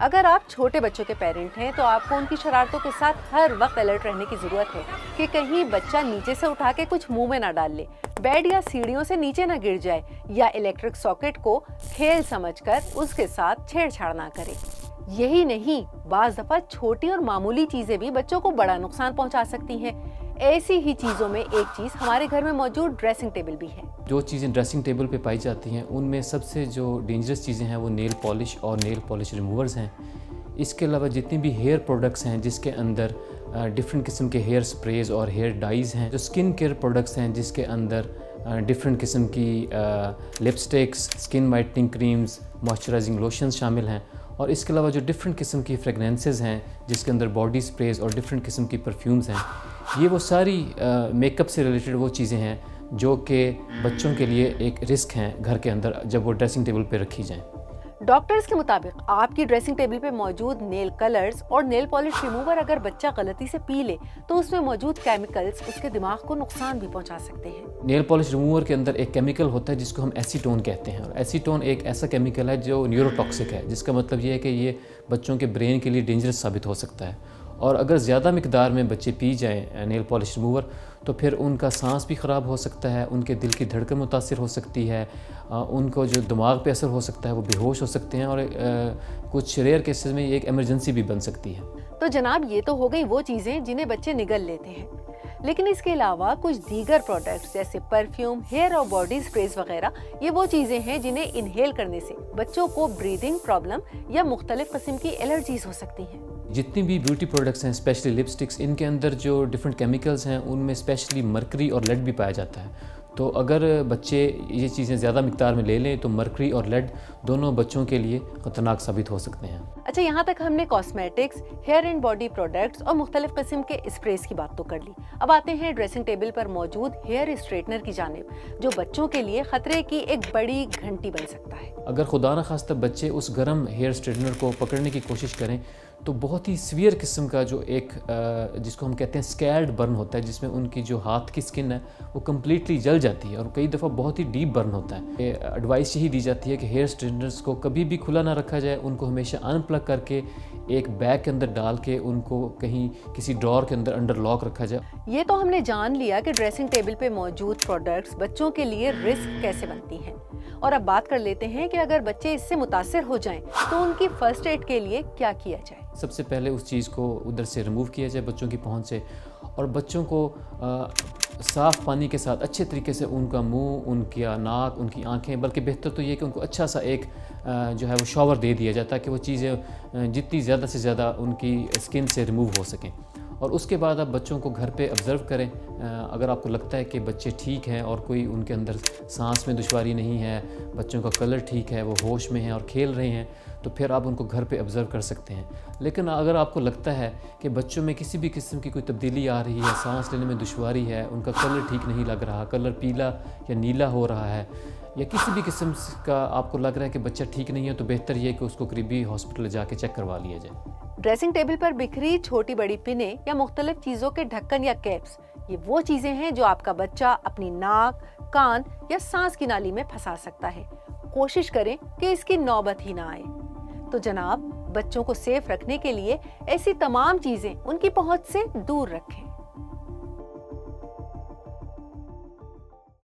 अगर आप छोटे बच्चों के पेरेंट हैं तो आपको उनकी शरारतों के साथ हर वक्त अलर्ट रहने की जरूरत है कि कहीं बच्चा नीचे से उठा के कुछ मुंह में ना डाल ले, बेड या सीढ़ियों से नीचे ना गिर जाए या इलेक्ट्रिक सॉकेट को खेल समझकर उसके साथ छेड़छाड़ ना करे। यही नहीं, बाज दफा छोटी और मामूली चीजें भी बच्चों को बड़ा नुकसान पहुंचा सकती हैं। ऐसी ही चीजों में एक चीज हमारे घर में मौजूद ड्रेसिंग टेबल भी है। जो चीज़ें ड्रेसिंग टेबल पे पाई जाती हैं उनमें सबसे जो डेंजरस चीज़ें हैं वो नेल पॉलिश और नेल पॉलिश रिमूवर्स हैं। इसके अलावा जितनी भी हेयर प्रोडक्ट्स हैं जिसके अंदर डिफरेंट किस्म के हेयर स्प्रेज और हेयर डाइज़ हैं, जो स्किन केयर प्रोडक्ट्स हैं जिसके अंदर डिफरेंट किस्म की lipsticks, skin whitening creams, moisturising lotions शामिल हैं, और इसके अलावा जो डिफरेंट किस्म की फ्रेगनेंसेस हैं जिसके अंदर बॉडी स्प्रेज और डिफरेंट किस्म की परफ्यूम्स हैं, ये वो सारी मेकअप से रिलेटेड वो चीज़ें हैं जो कि बच्चों के लिए एक रिस्क हैं घर के अंदर जब वो ड्रेसिंग टेबल पे रखी जाएं। डॉक्टर्स के मुताबिक आपकी ड्रेसिंग टेबल पे मौजूद नेल कलर्स और नेल पॉलिश रिमूवर अगर बच्चा गलती से पी ले तो उसमें मौजूद केमिकल्स उसके दिमाग को नुकसान भी पहुंचा सकते हैं। नेल पॉलिश रिमूवर के अंदर एक केमिकल होता है जिसको हम एसीटोन कहते हैं, और एसीटोन एक ऐसा केमिकल है जो न्यूरोटॉक्सिक है, जिसका मतलब ये है कि ये बच्चों के ब्रेन के लिए डेंजरस साबित हो सकता है। और अगर ज़्यादा मिकदार में बच्चे पी जाएँ नेल पॉलिश रिमूवर तो फिर उनका सांस भी ख़राब हो सकता है, उनके दिल की धड़कन मुतासिर हो सकती है, उनको जो दिमाग पे असर हो सकता है वो बेहोश हो सकते हैं, और कुछ रेयर केसेस में ये एक इमरजेंसी भी बन सकती है। तो जनाब, ये तो हो गई वो चीज़ें जिन्हें बच्चे निगल लेते हैं, लेकिन इसके अलावा कुछ दीगर प्रोडक्ट्स जैसे परफ्यूम, हेयर और बॉडी स्प्रेज वगैरह, ये वो चीज़ें हैं जिन्हें इनहेल करने से बच्चों को ब्रीदिंग प्रॉब्लम या मुख्तलिफ किस्म की एलर्जीज हो सकती हैं। जितनी भी ब्यूटी प्रोडक्ट्स हैं, स्पेशली लिपस्टिक्स, इनके अंदर जो डिफरेंट केमिकल्स हैं उनमें स्पेशली मरकरी और लेड भी पाया जाता है। तो अगर बच्चे ये चीज़ें ज़्यादा मिकदार में ले लें तो मरकरी और लेड दोनों बच्चों के लिए ख़तरनाक साबित हो सकते हैं। अच्छा, यहाँ तक हमने cosmetics, hair and body products और मुख्तलिफ किस्म के स्प्रेस की बात तो कर ली। अब आते हैं ड्रेसिंग टेबल पर मौजूद हेयर स्ट्रेटनर की जानिब, जो बच्चों के लिए खतरे की एक बड़ी घंटी बन सकता है। अगर खुदा न खास्ता बच्चे उस गर्म हेयर स्ट्रेटनर को पकड़ने की कोशिश करें तो बहुत ही सीवियर किस्म का जो एक जिसको हम कहते हैं स्कैल्ड बर्न होता है, जिसमें उनकी जो हाथ की स्किन है वो कम्प्लीटली जल जाती है, और कई दफ़ा बहुत ही डीप बर्न होता है। एडवाइस यही दी जाती है कि हेयर स्ट्रेटनर्स को कभी भी खुला ना रखा जाए, उनको हमेशा अनप्लग करके एक बैग के अंदर डाल के उनको कहीं किसी ड्रॉर के अंदर अंडर लॉक रखा जाए। ये तो हमने जान लिया कि ड्रेसिंग टेबल पे मौजूद प्रोडक्ट्स बच्चों के लिए रिस्क कैसे बनती हैं, और अब बात कर लेते हैं कि अगर बच्चे इससे मुतासिर हो जाएं तो उनकी फर्स्ट एड के लिए क्या किया जाए। सबसे पहले उस चीज़ को उधर से रिमूव किया जाए बच्चों की पहुंच से, और बच्चों को साफ़ पानी के साथ अच्छे तरीके से उनका मुंह, उनका नाक, उनकी आंखें, बल्कि बेहतर तो ये कि उनको अच्छा सा एक जो है वो शॉवर दे दिया जाए ताकि वो चीज़ें जितनी ज़्यादा से ज़्यादा उनकी स्किन से रिमूव हो सकें। और उसके बाद आप बच्चों को घर पे ऑब्ज़र्व करें। अगर आपको लगता है कि बच्चे ठीक हैं और कोई उनके अंदर सांस में दुश्वारी नहीं है, बच्चों का कलर ठीक है, वो होश में हैं और खेल रहे हैं, तो फिर आप उनको घर पे ऑब्ज़र्व कर सकते हैं। लेकिन अगर आपको लगता है कि बच्चों में किसी भी किस्म की कोई तब्दीली आ रही है, सांस लेने में दुश्वारी है, उनका कलर ठीक नहीं लग रहा, कलर पीला या नीला हो रहा है, या किसी भी किस्म का आपको लग रहा है कि बच्चा ठीक नहीं है, तो बेहतर ये है कि उसको करीबी हॉस्पिटल जाके चेक करवा लिया जाए। ड्रेसिंग टेबल पर बिखरी छोटी बड़ी पिनें या मुख्तलिफ चीज़ों के ढक्कन या कैप्स, ये वो चीज़ें हैं जो आपका बच्चा अपनी नाक, कान या सांस की नाली में फंसा सकता है। कोशिश करें कि इसकी नौबत ही ना आए। तो जनाब, बच्चों को सेफ रखने के लिए ऐसी तमाम चीज़ें उनकी पहुंच से दूर रखें।